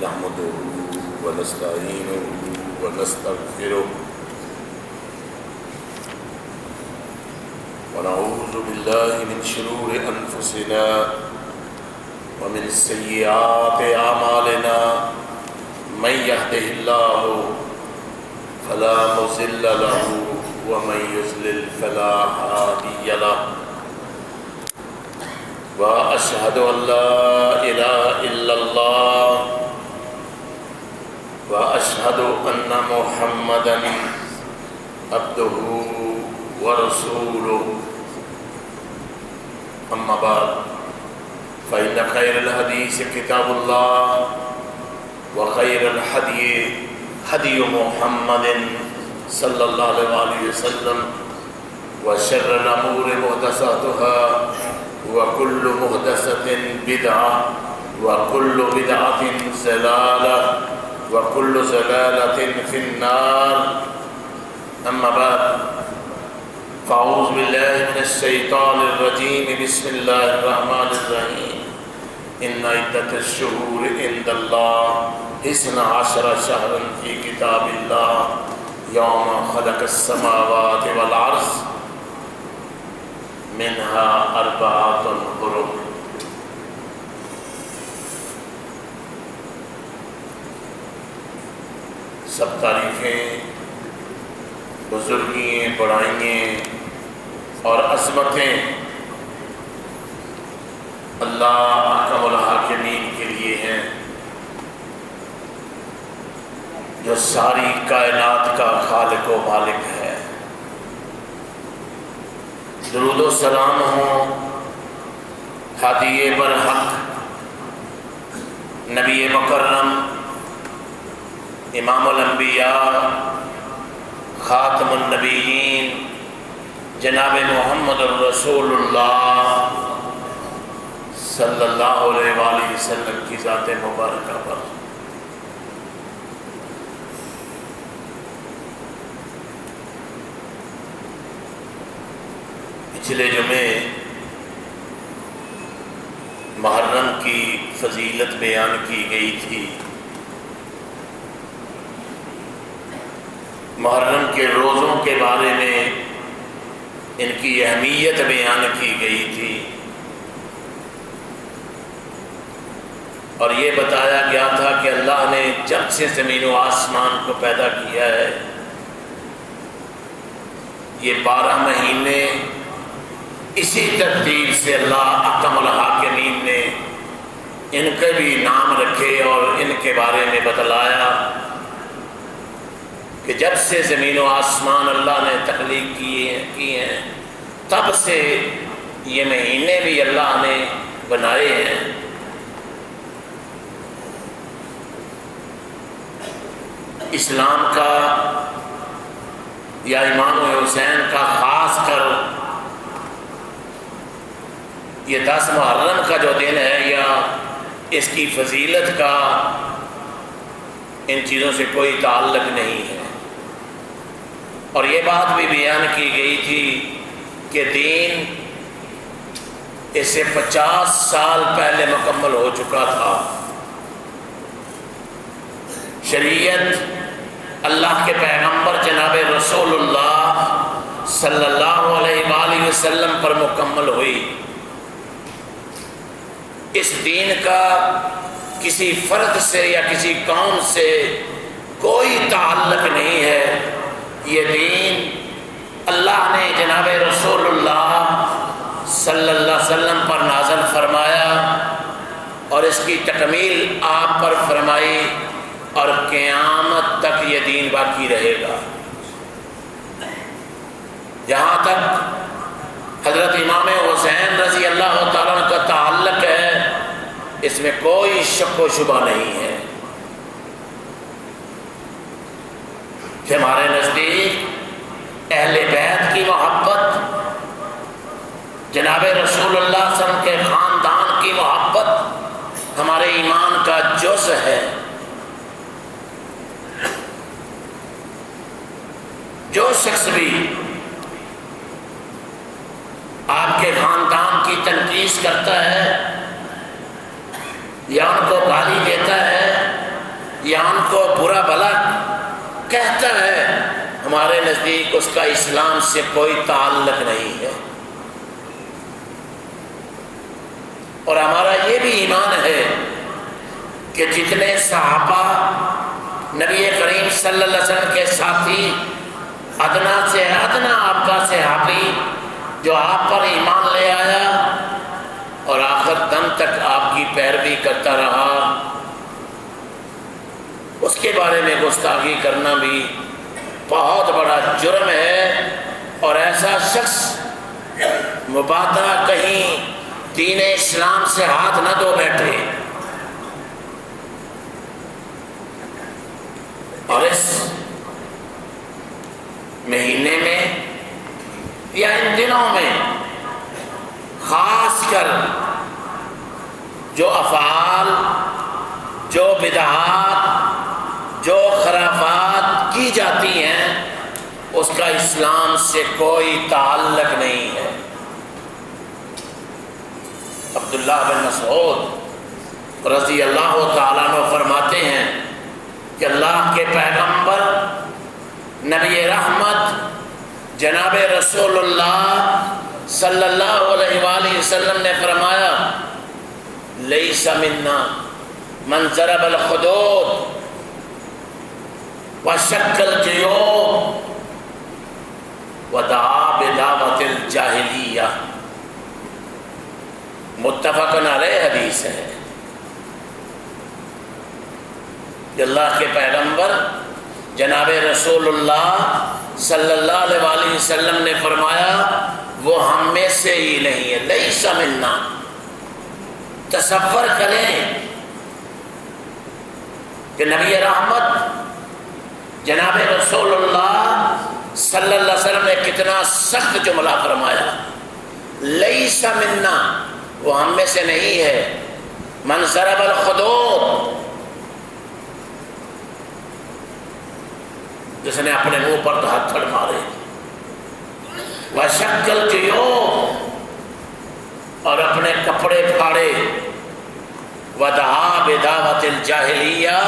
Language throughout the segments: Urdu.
نحمده ونستعينه ونستغفره ونعوذ بالله من شرور أنفسنا ومن سيئات أعمالنا من يهده الله فلا مضل له ومن يضلل فلا هادي له وأشهد أن لا إله إلا الله وأشهد أن محمدًا عبده ورسوله أما بعد فإن خير الحديث كتاب الله وخير الهدي هدي محمد صلى الله عليه وسلم وشر الأمور محدثاتها وكل محدثة بدعة وكل بدعة ضلالة وكل ضلالة في النار أما بعد فأعوذ بالله من الشيطان الرجيم بسم الله الرحمن الرحيم إن عدة الشهور عند الله 12 شهرا في كتاب الله يوم خلق السماوات والأرض منها 4 حرم. سب تعریفیں، بزرگییں، بڑائییں اور عظمتیں اللہ احکم الحاکمین کے لیے ہیں، جو ساری کائنات کا خالق و مالک ہے۔ درود و سلام ہوں ہادی برحق نبی مکرم امام الانبیاء خاتم النبیین جناب محمد الرسول اللہ صلی اللہ علیہ وآلہ وسلم کی ذات مبارکہ پر۔ پچھلے جمعے محرم کی فضیلت بیان کی گئی تھی، محرم کے روزوں کے بارے میں ان کی اہمیت بیان کی گئی تھی، اور یہ بتایا گیا تھا کہ اللہ نے جب سے زمین و آسمان کو پیدا کیا ہے، یہ 12 مہینے اسی ترتیب سے اللہ احکم الحاکمین نے ان کے بھی نام رکھے اور ان کے بارے میں بتلایا کہ جب سے زمین و آسمان اللہ نے تخلیق کی ہیں تب سے یہ مہینے بھی اللہ نے بنائے ہیں۔ اسلام کا یا امام حسین کا خاص کر یہ 10 محرم کا جو دن ہے یا اس کی فضیلت کا ان چیزوں سے کوئی تعلق نہیں ہے، اور یہ بات بھی بیان کی گئی تھی کہ دین اس سے 50 سال پہلے مکمل ہو چکا تھا۔ شریعت اللہ کے پیغمبر جناب رسول اللہ صلی اللہ علیہ وآلہ وسلم پر مکمل ہوئی۔ اس دین کا کسی فرد سے یا کسی قوم سے کوئی تعلق نہیں ہے، یہ دین اللہ نے جناب رسول اللہ صلی اللہ علیہ وسلم پر نازل فرمایا اور اس کی تکمیل آپ پر فرمائی، اور قیامت تک یہ دین باقی رہے گا۔ جہاں تک حضرت امام حسین رضی اللہ تعالیٰ عنہ کا تعلق ہے، اس میں کوئی شک و شبہ نہیں ہے کہ ہمارے نزدیک اہل بیت کی محبت، جناب رسول اللہ صلی اللہ علیہ وسلم کے خاندان کی محبت ہمارے ایمان کا جز ہے۔ جو شخص بھی آپ کے خاندان کی تنقید کرتا ہے یا ان کو گالی دیتا ہے یا ان کو برا بھلا کہتا ہے، ہمارے نزدیک اس کا اسلام سے کوئی تعلق نہیں ہے۔ اور ہمارا یہ بھی ایمان ہے کہ جتنے صحابہ نبی کریم صلی اللہ علیہ وسلم کے ساتھی، ادنا سے ادنا آپ کا صحابی جو آپ پر ایمان لے آیا اور آخر دم تک آپ کی پیروی کرتا رہا، اس کے بارے میں گستاخی کرنا بھی بہت بڑا جرم ہے۔ اور ایسا شخص مبادرہ کہیں دین اسلام سے ہاتھ نہ دھو بیٹھے۔ اور اس مہینے میں یا ان دنوں میں خاص کر جو افعال، جو بدعات، جو خرافات کی جاتی ہیں، اس کا اسلام سے کوئی تعلق نہیں ہے۔ عبداللہ بن مسعود رضی اللہ تعالیٰ عنہ فرماتے ہیں کہ اللہ کے پیغمبر نبی رحمت جناب رسول اللہ صلی اللہ علیہ وآلہ وسلم نے فرمایا، لیس منا من ضرب الخدود وشق الجیوب ودعا بدعوت الجاہلیہ۔ متفق علیہ حدیث ہے کہ اللہ کے پیغمبر جناب رسول اللہ صلی اللہ علیہ وآلہ وسلم نے فرمایا وہ ہم میں سے ہی نہیں ہے، لیس منا۔ تصور کریں کہ نبی رحمت جناب رسول اللہ صلی اللہ علیہ وسلم نے کتنا سخت جملہ فرمایا، لیس منا، وہ ہم میں سے نہیں ہے، من ضرب الخدود، جس نے اپنے منہ پر تو ہتھڑ مارے، وشق الجیوب، اور اپنے کپڑے پھاڑے، ودعا بدعوت الجاہلیہ،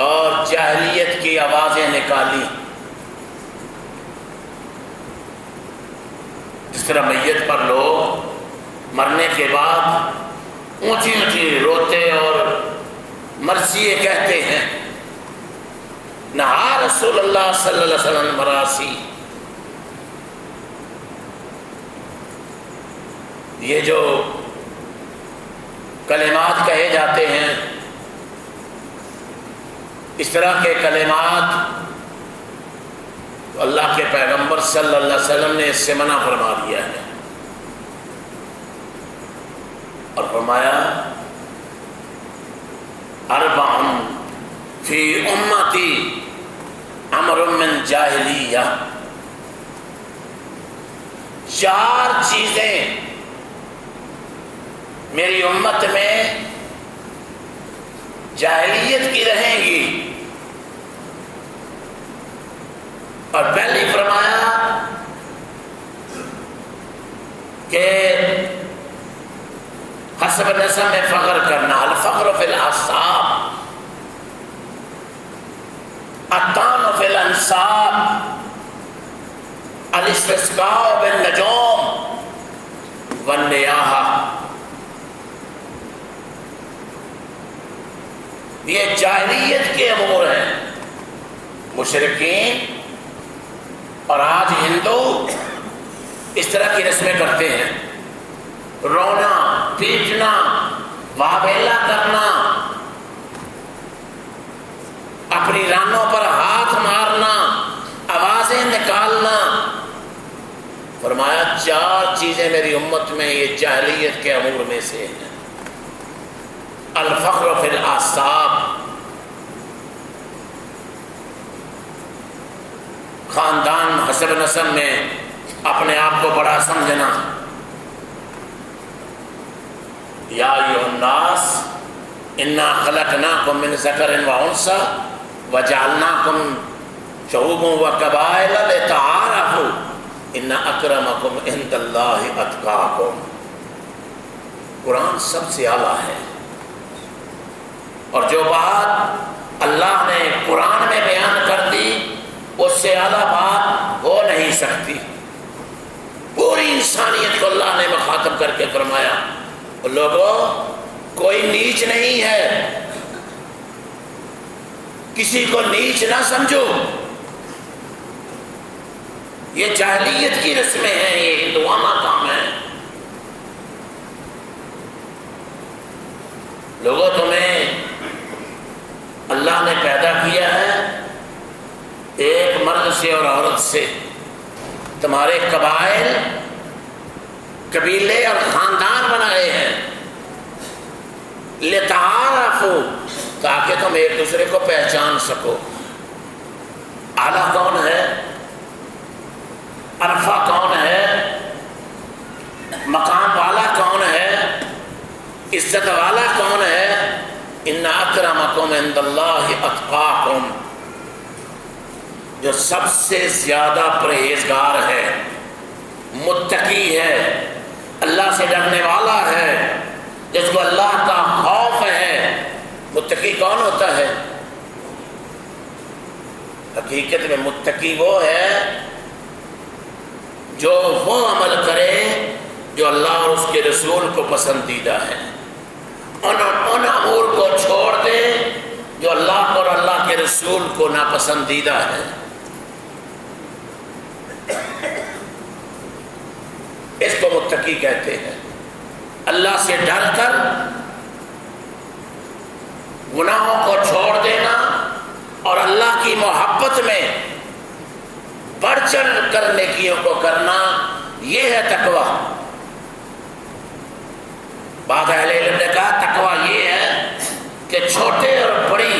اور جاہلیت کی آوازیں نکالی۔ جس طرح میت پر لوگ مرنے کے بعد اونچی اونچی روتے اور مرثیے کہتے ہیں، نہا رسول اللہ صلی اللہ علیہ وسلم مراسی، یہ جو کلمات کہے جاتے ہیں، اس طرح کے کلمات اللہ کے پیغمبر صلی اللہ علیہ وسلم نے اس سے منع فرما دیا ہے، اور فرمایا اربع فی امتی امر من جاہلیہ، چار چیزیں میری امت میں جاہلیت کی رہیں گی۔ اور پہلی فرمایا کہ حسب نسب میں فخر کرنا، الفخر فی الاعصاب، الطعن فی الانساب، الاستسقاء بالنجوم والنیاحہ۔ یہ جاہلیت کے امور ہیں۔ مشرکین اور آج ہندو اس طرح کی رسمیں کرتے ہیں، رونا، پیٹنا، واویلا کرنا، اپنی رانوں پر ہاتھ مارنا، آوازیں نکالنا۔ فرمایا چار چیزیں میری امت میں یہ جاہلیت کے امور میں سے ہیں۔ الفخر فی الاعصاب، خاندان حسب نسب میں اپنے آپ کو بڑا سمجھنا۔ یا ایھا الناس انا خلقناکم من ذکر و انثی وجعلناکم شعوبا وقبائل لتعارفوا ان اکرمکم عند اللہ اتقاکم۔ قرآن سب سے اعلیٰ ہے، اور جو بات کر کے فرمایا لوگوں کوئی نیچ نہیں ہے، کسی کو نیچ نہ سمجھو، یہ جاہلیت کی رسمیں ہیں، یہ ہندوانہ کام ہے۔ لوگوں تمہیں اللہ نے پیدا کیا ہے ایک مرد سے اور عورت سے، تمہارے قبائل قبیلے اور خاندان بنائے ہیں، لتعارفوا تاکہ تم ایک دوسرے کو پہچان سکو۔ اعلیٰ کون ہے، عرفہ کون ہے، مقام والا کون ہے، عزت والا کون ہے؟ ان اکرمکم عند اللہ اتقاکم، جو سب سے زیادہ پرہیزگار ہے، متقی ہے، اللہ سے ڈرنے والا ہے، جس کو اللہ کا خوف ہے۔ متقی کون ہوتا ہے؟ حقیقت میں متقی وہ ہے جو وہ عمل کرے جو اللہ اور اس کے رسول کو پسندیدہ ہے، ان امور کو چھوڑ دے جو اللہ اور اللہ کے رسول کو ناپسندیدہ ہے۔ اس کو متقی کہتے ہیں، اللہ سے ڈر کر گناہوں کو چھوڑ دینا اور اللہ کی محبت میں بڑھ چڑھ کر نیکیوں کو کرنا، یہ ہے تقوی۔ بعض اہل علم نے کہا تقوی یہ ہے کہ چھوٹے اور بڑی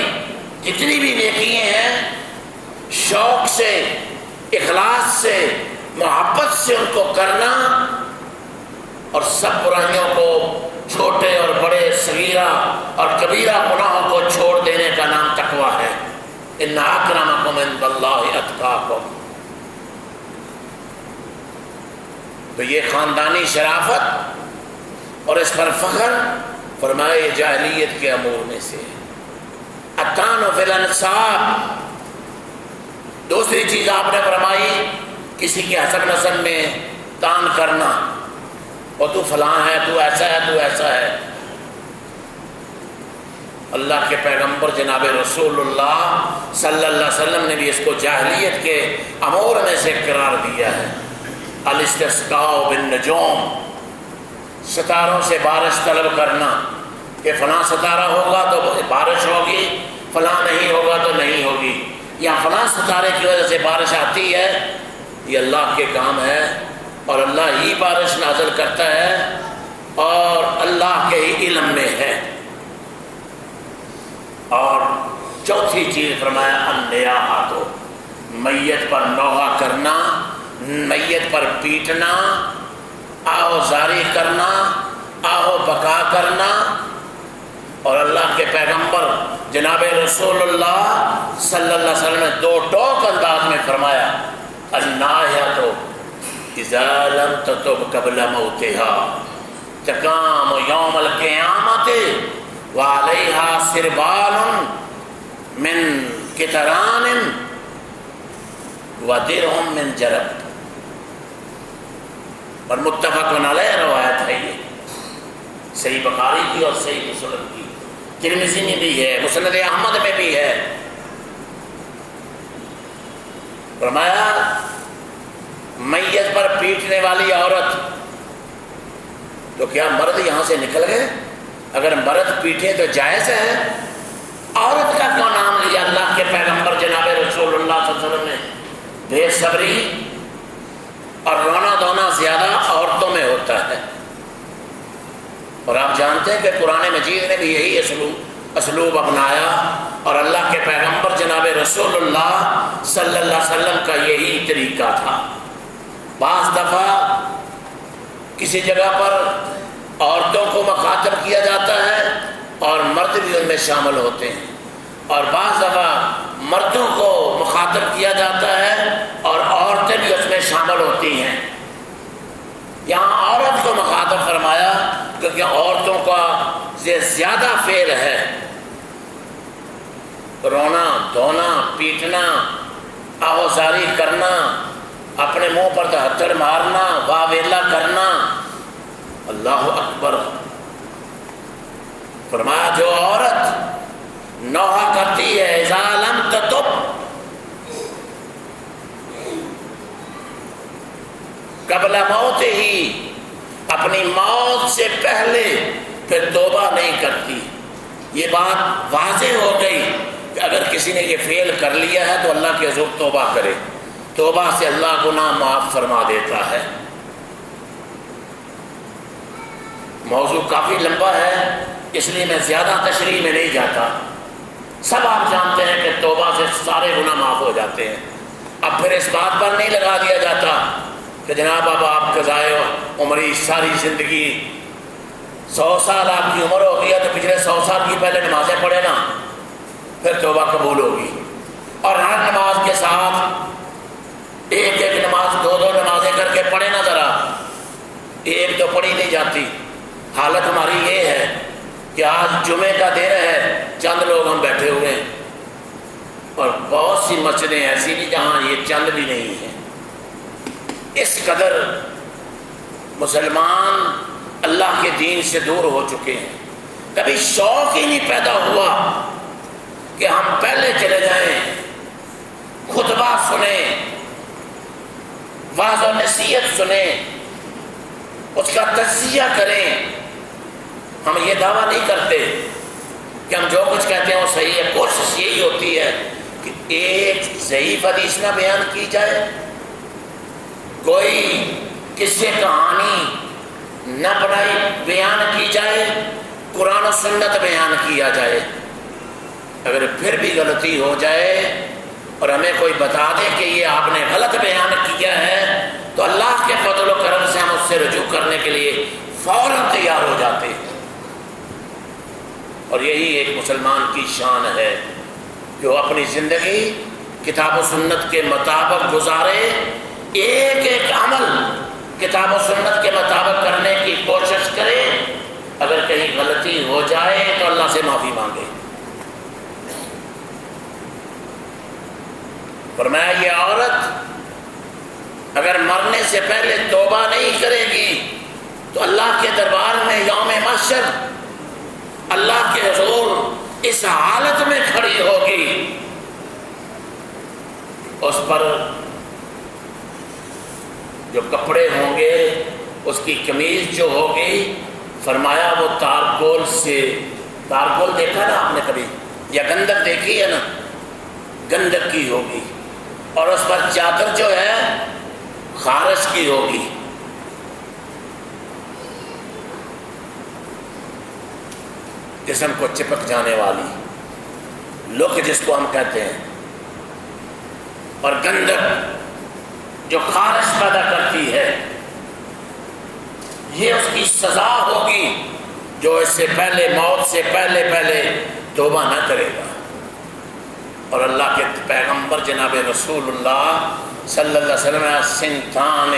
جتنی بھی نیکیاں ہیں شوق سے، اخلاص سے، محبت سے ان کو کرنا، اور سب برائیوں کو، چھوٹے اور بڑے، صغیرہ اور کبیرہ گناہوں کو چھوڑ دینے کا نام تقوی ہے۔ ان اکرمکم عند اللہ اتقاکم۔ تو یہ خاندانی شرافت اور اس پر فخر فرمائے جاہلیت کے امور میں سے۔ الطعن فی الانساب، دوسری چیز آپ نے فرمائی کسی کے حسب نسب میں طعن کرنا، اور تو فلاں ہے، تو ایسا ہے، تو ایسا ہے۔ اللہ کے پیغمبر جناب رسول اللہ صلی اللہ علیہ وسلم نے بھی اس کو جاہلیت کے امور میں سے قرار دیا ہے۔ الاستسقاء بالنجوم، ستاروں سے بارش طلب کرنا، کہ فلاں ستارہ ہوگا تو بارش ہوگی، فلاں نہیں ہوگا تو نہیں ہوگی، یا فلاں ستارے کی وجہ سے بارش آتی ہے۔ یہ اللہ کے کام ہے، اور اللہ ہی بارش نازل کرتا ہے، اور اللہ کے ہی علم میں ہے۔ اور چوتھی چیز فرمایا النیاحۃ، میت پر نوحہ کرنا، میت پر پیٹنا، آہو زاری کرنا، آہو بکا کرنا۔ اور اللہ کے پیغمبر جناب رسول اللہ صلی اللہ علیہ وسلم نے دو ٹوک انداز میں فرمایا النائحۃ اذا لم تتب قبل موتها تقام یوم القیامت وعلیہا سربال من قطران ودرع من جرب۔ اور متفق علیہ روایت ہے، یہ صحیح بخاری کی اور صحیح مسلم کی، ترمذی میں بھی ہے، مسند احمد میں بھی ہے۔ فرمایا میت پر پیٹنے والی عورت، تو کیا مرد یہاں سے نکل گئے؟ اگر مرد پیٹے تو جائز ہے، عورت کا کیوں نام لیا؟ اللہ کے پیغمبر جناب رسول اللہ صلی اللہ علیہ وسلم نے بے صبری اور رونا دھونا زیادہ عورتوں میں ہوتا ہے، اور آپ جانتے ہیں کہ قرآن مجید نے بھی یہی اسلوب اپنایا، اور اللہ کے پیغمبر جناب رسول اللہ صلی اللہ علیہ وسلم کا یہی طریقہ تھا۔ بعض دفعہ کسی جگہ پر عورتوں کو مخاطب کیا جاتا ہے اور مرد بھی ان میں شامل ہوتے ہیں، اور بعض دفعہ مردوں کو مخاطب کیا جاتا ہے اور عورتیں بھی اس میں شامل ہوتی ہیں۔ یہاں عورت کو مخاطب فرمایا کیونکہ عورتوں کا زیادہ فعل ہے، رونا دھونا، پیٹنا، آہوزاری کرنا، اپنے منہ پر دہتر مارنا، واویلا کرنا، اللہ اکبر. فرمایا جو عورت نوحہ کرتی ہے اذا لم تتب، قبل موت ہی، اپنی موت سے پہلے پھر توبہ نہیں کرتی. یہ بات واضح ہو گئی کہ اگر کسی نے یہ فعل کر لیا ہے تو اللہ کے حضور توبہ کرے. توبہ سے اللہ گناہ معاف فرما دیتا ہے. موضوع کافی لمبا ہے اس لیے میں زیادہ تشریح میں نہیں جاتا. سب آپ جانتے ہیں کہ توبہ سے سارے گناہ معاف ہو جاتے ہیں. اب پھر اس بات پر نہیں لگا دیا جاتا کہ جناب اب آپ قضائے عمری ساری زندگی 100 سال آپ کی عمر ہو گئی ہے تو پچھلے 100 سال کی پہلے نمازیں پڑھے نا پھر توبہ قبول ہوگی. اور ہر نماز کے ساتھ ایک ایک نماز 2 نمازیں کر کے پڑھے نا ذرا. ایک تو پڑھی نہیں جاتی. حالت ہماری یہ ہے کہ آج جمعے کا دن ہے، چند لوگ ہم بیٹھے ہوئے ہیں اور بہت سی مسجدیں ایسی بھی جہاں یہ چند بھی نہیں ہیں. اس قدر مسلمان اللہ کے دین سے دور ہو چکے ہیں. کبھی شوق ہی نہیں پیدا ہوا کہ ہم پہلے چلے جائیں، خطبہ سنیں، واعظ و نصیحت سنیں، اس کا تجزیہ کریں. ہم یہ دعویٰ نہیں کرتے کہ ہم جو کچھ کہتے ہیں وہ صحیح ہے. کوشش یہی ہوتی ہے کہ ایک ضعیف حدیث نہ بیان کی جائے، کوئی قصے کہانی نہ بنائی بیان کی جائے، قرآن و سنت بیان کیا جائے. اگر پھر بھی غلطی ہو جائے اور ہمیں کوئی بتا دے کہ یہ آپ نے غلط بیان کیا ہے تو اللہ کے فضل و کرم سے ہم اس سے رجوع کرنے کے لیے فوراً تیار ہو جاتے ہیں. اور یہی ایک مسلمان کی شان ہے کہ وہ اپنی زندگی کتاب و سنت کے مطابق گزارے. ایک ایک عمل کتاب و سنت کے مطابق کرنے کی کوشش کرے. اگر کہیں غلطی ہو جائے تو اللہ سے معافی مانگے. فرمایا یہ عورت اگر مرنے سے پہلے توبہ نہیں کرے گی تو اللہ کے دربار میں یوم محشر اللہ کے حضور اس حالت میں کھڑی ہوگی. اس پر جو کپڑے ہوں گے، اس کی قمیض جو ہوگی، فرمایا وہ تارکول سے، تارکول دیکھا نا آپ نے کبھی، یا گندک دیکھی ہے نا، گندک کی ہوگی. اور اس پر چادر جو ہے خارش کی ہوگی. جسم کو چپک جانے والی لوک جس کو ہم کہتے ہیں. اور گندک جو خارش پیدا کرتی ہے، یہ اس کی سزا ہوگی جو اس سے پہلے، موت سے پہلے توبہ نہ کرے گا. اور اللہ کے پیغمبر جناب رسول اللہ صلی اللہ علیہ وسلم سنتان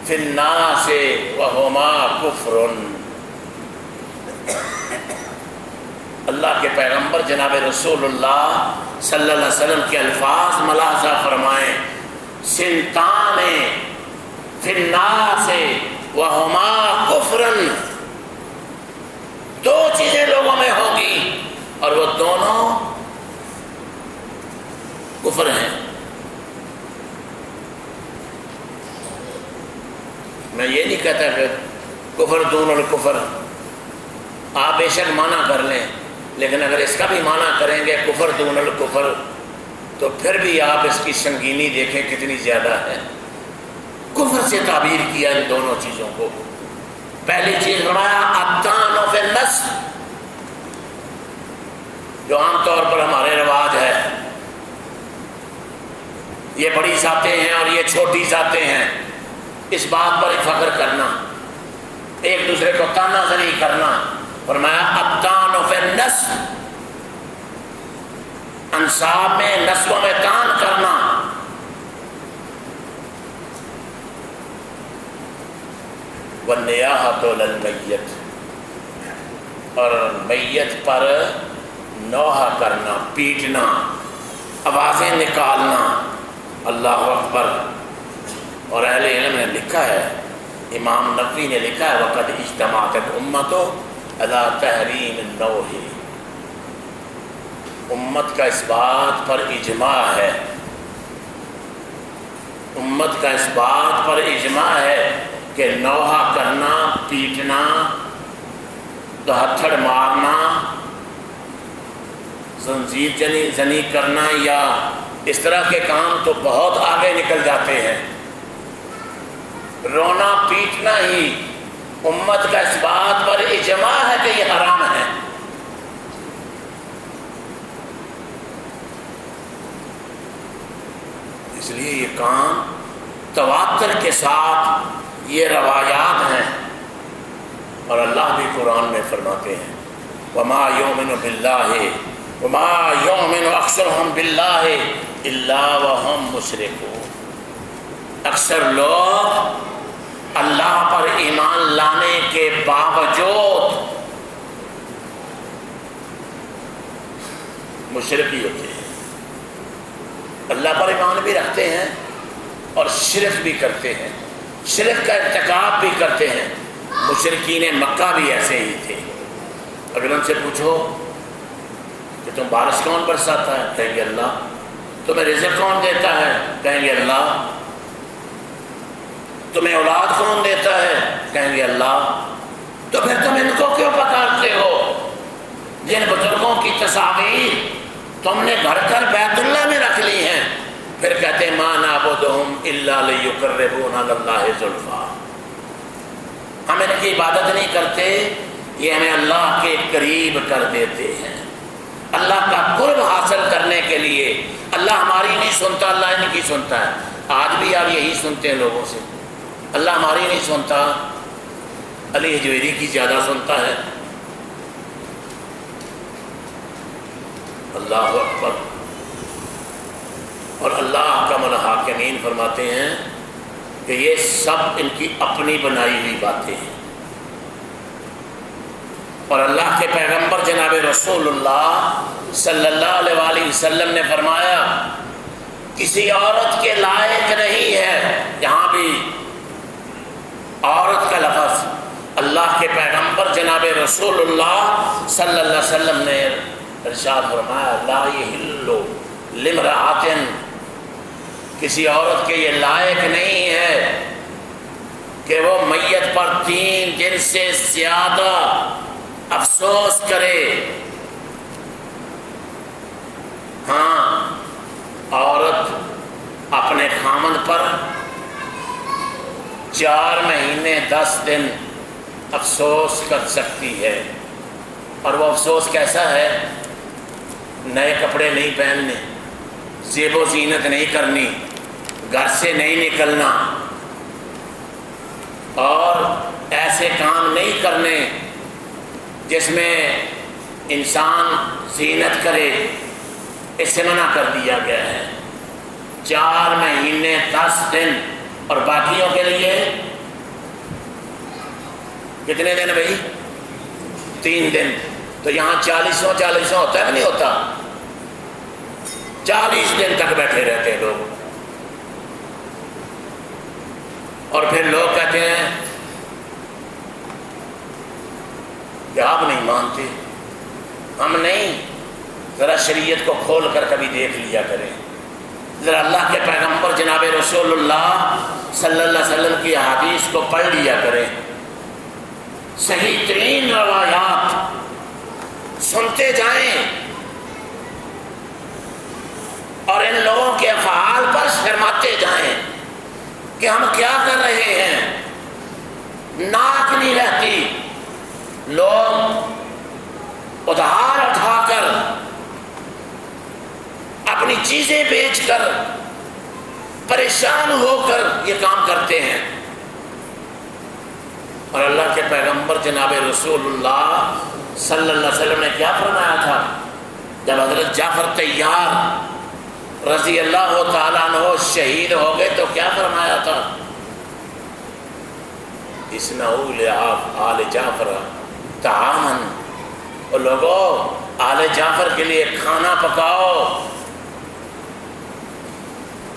فی الناس وہما کفر. اللہ کے پیغمبر جناب رسول اللہ صلی اللہ علیہ وسلم کے الفاظ ملاحظہ فرمائیں. سنتان فی الناس وہما کفر. 2 چیزیں لوگوں میں ہوں گی اور وہ دونوں کفر ہیں. میں یہ نہیں کہتا کہ کفر دون الکفر، آپ بے شک معنی کر لیں، لیکن اگر اس کا بھی معنی کریں گے کفر دون الکفر تو پھر بھی آپ اس کی سنگینی دیکھیں کتنی زیادہ ہے. کفر سے تعبیر کیا ان دونوں چیزوں کو. پہلی چیز فرمایا الطعن فی النسب، جو عام طور پر ہمارے رواج ہے، یہ بڑی ذاتیں ہیں اور یہ چھوٹی ذاتیں ہیں، اس بات پر فخر کرنا، ایک دوسرے کو تانا زنی کرنا. فرمایا الطعن فی النسب، انساب میں، نسبوں میں طعن کرنا. والنیاحۃ للمیت، اور میت پر نوحہ کرنا، پیٹنا، آوازیں نکالنا. اللہ اکبر. اور اہل علم نے لکھا ہے امام نووی نے لکھا ہے وقد اجتمعت الامۃ علی تحریم النوح، امت کا اس بات پر اجماع ہے، امت کا اس بات پر اجماع ہے کہ نوحہ کرنا، پیٹنا، ہتھڑ مارنا، زنجیر زنی کرنا یا اس طرح کے کام تو بہت آگے نکل جاتے ہیں۔ رونا پیٹنا ہی امت کا اس بات پر اجماع ہے کہ یہ حرام ہے۔ اس لیے یہ کام تواتر کے ساتھ یہ روایات ہیں، اور اللہ بھی قرآن میں فرماتے ہیں وما یؤمن باللہ وما یؤمن اکثرهم باللہ الا وهم مشرکون، اکثر لوگ اللہ پر ایمان لانے کے باوجود مشرک ہی ہوتے ہیں، اللہ پر ایمان بھی رکھتے ہیں اور شرک بھی کرتے ہیں، شرک کا ارتکاب بھی کرتے ہیں۔ مشرکین مکہ بھی ایسے ہی تھے۔ اگر ان سے پوچھو کہ تم بارش کون برساتا ہے، کہیں گے اللہ۔ تمہیں رزق کون دیتا ہے، کہیں گے اللہ۔ تمہیں اولاد کون دیتا ہے، کہیں گے اللہ۔ تو پھر تم ان کو کیوں پکارتے ہو؟ جن بزرگوں کی تصاویر تم نے گھر کر بیت اللہ میں رکھ لی ہیں، پھر کہتے ہیں ما نعبدہم الا لیقربونا اللہ زلفیٰ، ہم ان کی عبادت نہیں کرتے، یہ ہمیں اللہ کے قریب کر دیتے ہیں، اللہ کا قرب حاصل کرنے کے لیے۔ اللہ ہماری نہیں سنتا، اللہ ان کی سنتا ہے۔ آج بھی آپ یہی سنتے ہیں لوگوں سے، اللہ ہماری نہیں سنتا، علی حجویری کی زیادہ سنتا ہے۔ اللہ اکبر۔ اور اللہ کا الحاکمین فرماتے ہیں کہ یہ سب ان کی اپنی بنائی ہوئی باتیں ہیں، اور اللہ کے پیغمبر جناب رسول اللہ صلی اللہ علیہ وآلہ وسلم نے فرمایا کسی عورت کے لائق نہیں ہے، یہاں بھی عورت کا لفظ اللہ کے پیغمبر جناب رسول اللہ صلی اللہ علیہ وسلم نے ارشاد فرمایا لا یحل لامرأۃ، کسی عورت کے یہ لائق نہیں ہے کہ وہ میت پر 3 دن سے زیادہ افسوس کرے۔ ہاں، عورت اپنے خامند پر 4 مہینے 10 دن افسوس کر سکتی ہے، اور وہ افسوس کیسا ہے؟ نئے کپڑے نہیں پہننے، زیب و زینت نہیں کرنی، گھر سے نہیں نکلنا، اور ایسے کام نہیں کرنے جس میں انسان زینت کرے، اس سے منع کر دیا گیا ہے۔ 4 مہینے 10 دن، اور باقیوں کے لیے کتنے دن بھائی؟ 3 دن۔ تو یہاں 40 ہوتا ہے کہ نہیں ہوتا؟ 40 دن تک بیٹھے رہتے ہیں لوگ، اور پھر لوگ کہتے ہیں کہ آپ نہیں مانتے، ہم نہیں۔ ذرا شریعت کو کھول کر کبھی دیکھ لیا کریں، ذرا اللہ کے پیغمبر جناب رسول اللہ صلی اللہ علیہ وسلم کی احادیث کو پڑھ لیا کریں، صحیح ترین روایات سنتے جائیں، اور ان لوگوں کے افعال پر شرماتے جائیں کہ ہم کیا کر رہے ہیں۔ ناک نہیں رہتی، لوگ ادھار اٹھا کر، اپنی چیزیں بیچ کر، پریشان ہو کر یہ کام کرتے ہیں، اور اللہ کے پیغمبر جناب رسول اللہ صلی اللہ علیہ وسلم نے کیا فرمایا تھا جب حضرت جعفر طیار رضی اللہ تعالیٰ عنہ شہید ہو گئے تو کیا فرمایا تھا؟ اصنعوا لآل جعفر طعاما، اور لوگوں آل جعفر کے لیے کھانا پکاؤ،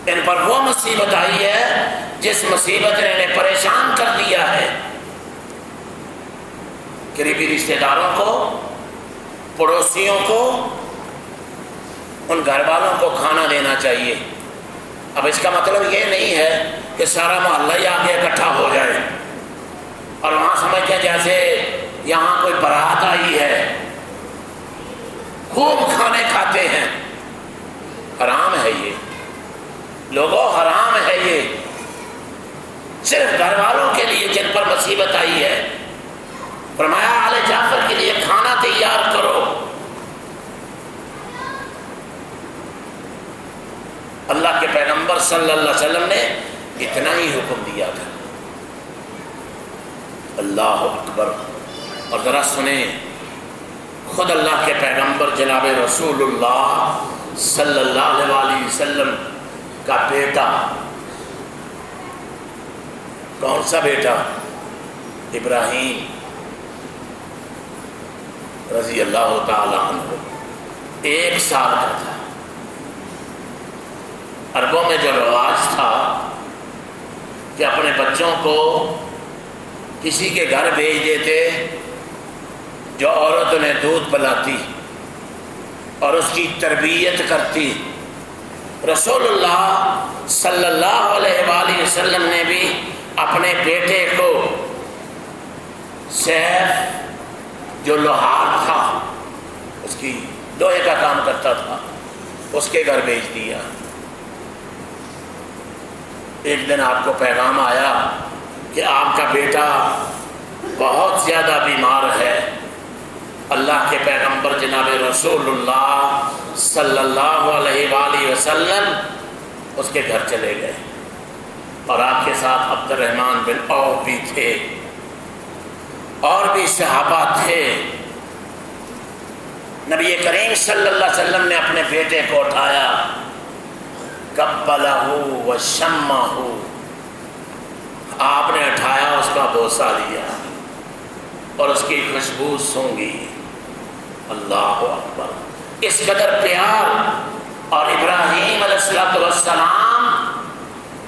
ان پر وہ مصیبت آئی ہے جس مصیبت نے انہیں پریشان کر دیا ہے، قریبی رشتہ داروں کو، پڑوسیوں کو، ان گھر والوں کو کھانا دینا چاہیے۔ اب اس کا مطلب یہ نہیں ہے کہ سارا محلہ ہی آگے اکٹھا ہو جائے اور وہاں سمجھتے ہیں جیسے یہاں کوئی بارات آئی ہے، خوب کھانے کھاتے ہیں۔ حرام ہے یہ لوگوں، حرام ہے یہ۔ صرف گھر والوں کے لیے جن پر مصیبت آئی ہے، فرمایا آل جعفر کے لیے کھانا تیار کرو۔ اللہ کے پیغمبر صلی اللہ علیہ وسلم نے اتنا ہی حکم دیا تھا۔ اللہ اکبر۔ اور ذرا سنیں، خود اللہ کے پیغمبر جناب رسول اللہ صلی اللہ علیہ وسلم کا بیٹا، کون سا بیٹا؟ ابراہیم رضی اللہ تعالی عنہ، 1 سال کا تھا۔ عربوں میں جو رواج تھا کہ اپنے بچوں کو کسی کے گھر بھیج دیتے جو عورت انہیں دودھ پلاتی اور اس کی تربیت کرتی۔ رسول اللہ صلی اللہ علیہ وآلہ وسلم نے بھی اپنے بیٹے کو سیف جو لوہار تھا، اس کی لوہے کا کام کرتا تھا، اس کے گھر بھیج دیا۔ ایک دن آپ کو پیغام آیا کہ آپ کا بیٹا بہت زیادہ بیمار ہے۔ اللہ کے پیغمبر جناب رسول اللہ صلی اللہ علیہ وآلہ وسلم اس کے گھر چلے گئے، اور آپ کے ساتھ عبد الرحمن بن عوف بھی تھے اور بھی صحابہ تھے۔ نبی کریم صلی اللہ علیہ وسلم نے اپنے بیٹے کو اٹھایا، قبلہ وشمہ، آپ نے اٹھایا، اس کا بوسہ لیا اور اس کی خوشبو سونگھی۔ اللہ اکبر۔ اس قدر پیار۔ اور ابراہیم علیہ السلام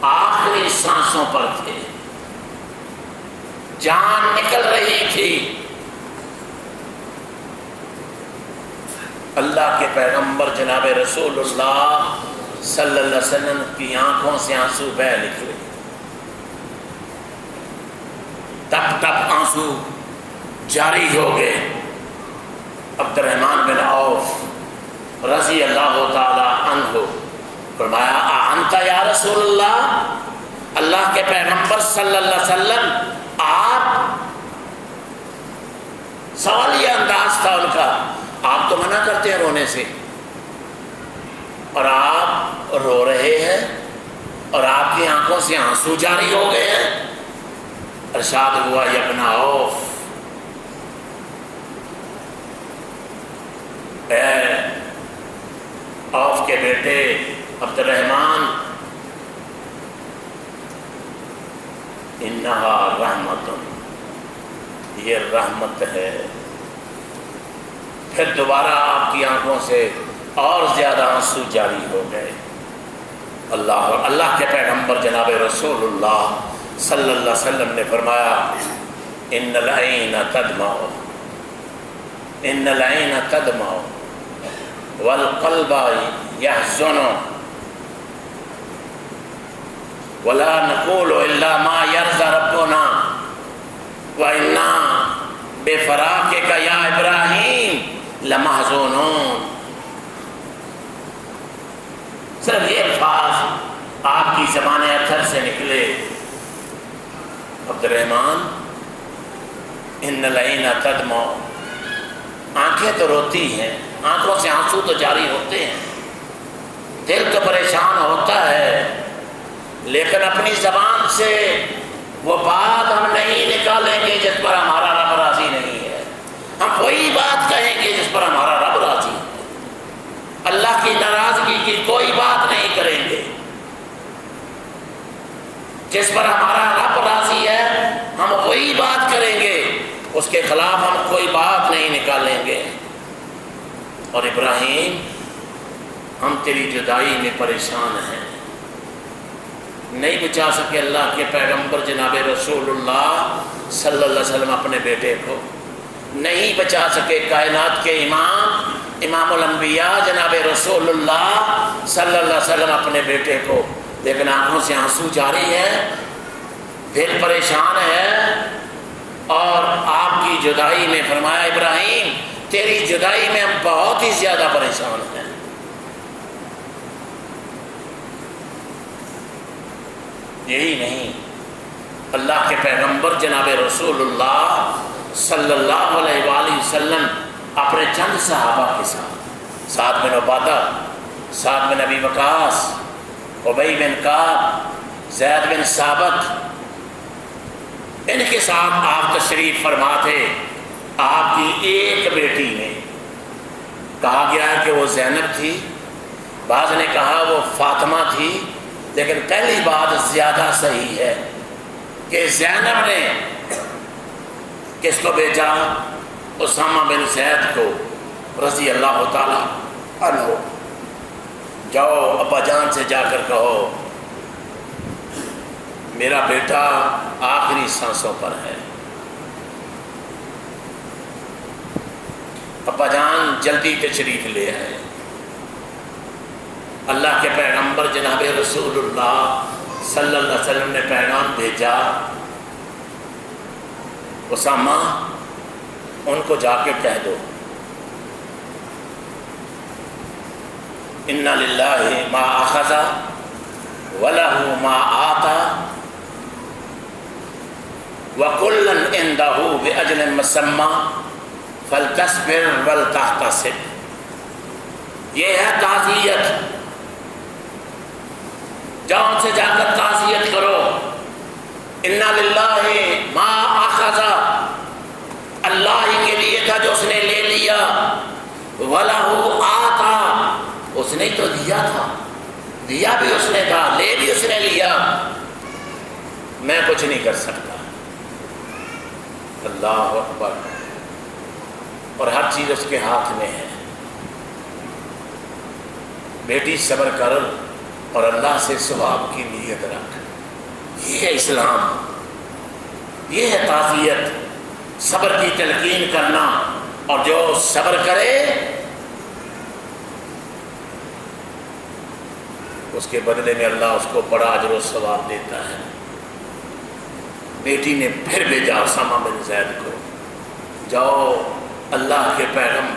آخری سانسوں پر تھے، جان نکل رہی تھی۔ اللہ کے پیغمبر جناب رسول اللہ صلی اللہ علیہ وسلم کی آنکھوں سے آنسو بہہ نکلے، ٹپ ٹپ آنسو جاری ہو گئے۔ عبد الرحمن بن عوف رضی اللہ تعالی عنہ فرمایا، انت یا رسول اللہ، اللہ کے پیغمبر صلی اللہ علیہ وسلم، آپ، سوالیہ انداز تھا ان کا، آپ تو منع کرتے ہیں رونے سے، اور آپ رو رہے ہیں اور آپ کی آنکھوں سے آنسو جاری ہو گئے ہیں۔ ارشاد ہوا، یا ابن عوف، اے عوف کے بیٹے عبد الرحمن، انہا رحمت، یہ رحمت ہے۔ پھر دوبارہ آپ کی آنکھوں سے اور زیادہ آنسو جاری ہو گئے۔ اللہ کے پیغمبر جناب رسول اللہ صلی اللہ علیہ وسلم نے فرمایا، ان العین تدمع، ان العین تدمع والقلب يحزن ولا نقول الا ما يرضى ربنا وانا بفراقك يا ابراہیم لمحزونون۔ صرف یہ الفاظ آپ کی زبان اطہر سے نکلے، عبد الرحمن، ان العین تدمع، آنکھیں تو روتی ہیں، آنکھوں سے آنسو تو جاری ہوتے ہیں، دل تو پریشان ہوتا ہے، لیکن اپنی زبان سے وہ بات ہم نہیں نکالیں گے جس پر ہمارا رب راضی نہیں ہے۔ ہم وہی بات کہیں گے جس پر ہمارا رب راضی ہے۔ اللہ کی ناراضگی کی کوئی بات نہیں کریں گے۔ جس پر ہمارا رب راضی ہے ہم وہی بات کریں گے، اس کے خلاف ہم کوئی بات نہیں نکالیں گے۔ اور ابراہیم، ہم تیری جدائی میں پریشان ہیں، نہیں بچا سکے اللہ کے پیغمبر جناب رسول اللہ صلی اللہ علیہ وسلم اپنے بیٹے کو، نہیں بچا سکے کائنات کے امام الانبیاء جناب رسول اللہ صلی اللہ علیہ وسلم اپنے بیٹے کو، لیکن آنکھوں سے آنسو جاری ہے، دل پریشان ہے، اور آپ کی جدائی میں فرمایا ابراہیم تیری جدائی میں ہم بہت ہی زیادہ پریشان ہیں۔ یہی نہیں، اللہ کے پیغمبر جناب رسول اللہ صلی اللہ علیہ وآلہ وسلم اپنے چند صحابہ کے ساتھ، سعد بن عبادہ، سعد بن ابی وقاص، ابی بن کعب، زید بن ثابت، ان کے ساتھ آپ تشریف فرما تھے۔ آپ کی ایک بیٹی نے، کہا گیا ہے کہ وہ زینب تھی، بعض نے کہا وہ فاطمہ تھی، لیکن پہلی بات زیادہ صحیح ہے کہ زینب نے کس کو بھیجا؟ اسامہ بن زید کو رضی اللہ تعالی عنہ، جاؤ ابا جان سے جا کر کہو میرا بیٹا آخری سانسوں پر ہے، ابا جان جلدی تشریف لے آئے۔ اللہ کے پیغمبر جناب رسول اللہ صلی اللہ علیہ وسلم نے پیغام بھیجا، اسامہ ان کو جا کے کہہ دو اِنَّ لِلَّهِ مَا أَخَذَ وَلَهُ مَا آتَى وَكُلًّا عِندَهُ بِأَجْلٍ مُّسَمًّى فَلْتَصْبِرْ وَلْتَحْتَسِبْ۔ یہ ہے تعزیت، جاؤ ان سے جا کر تعزیت کرو۔ اِنَّ لِلَّهِ مَا أَخَذَ، اللہ ہی کے لیے تھا جو اس نے لے لیا، وَلَهُ آتَى، اس نے تو دیا تھا، دیا بھی اس نے تھا، لے بھی اس نے لیا، میں کچھ نہیں کر سکتا۔ اللہ اکبر، اور ہر چیز اس کے ہاتھ میں ہے۔ بیٹی صبر کر اور اللہ سے ثواب کی نیت رکھ، یہ ہے اسلام، یہ ہے تعزیت، صبر کی تلقین کرنا، اور جو صبر کرے اس کے بدلے میں اللہ اس کو بڑا اجر و ثواب دیتا ہے۔ بیٹی نے پھر بھیجا اسامہ بن زید کو، جاؤ اللہ کے پیغمبر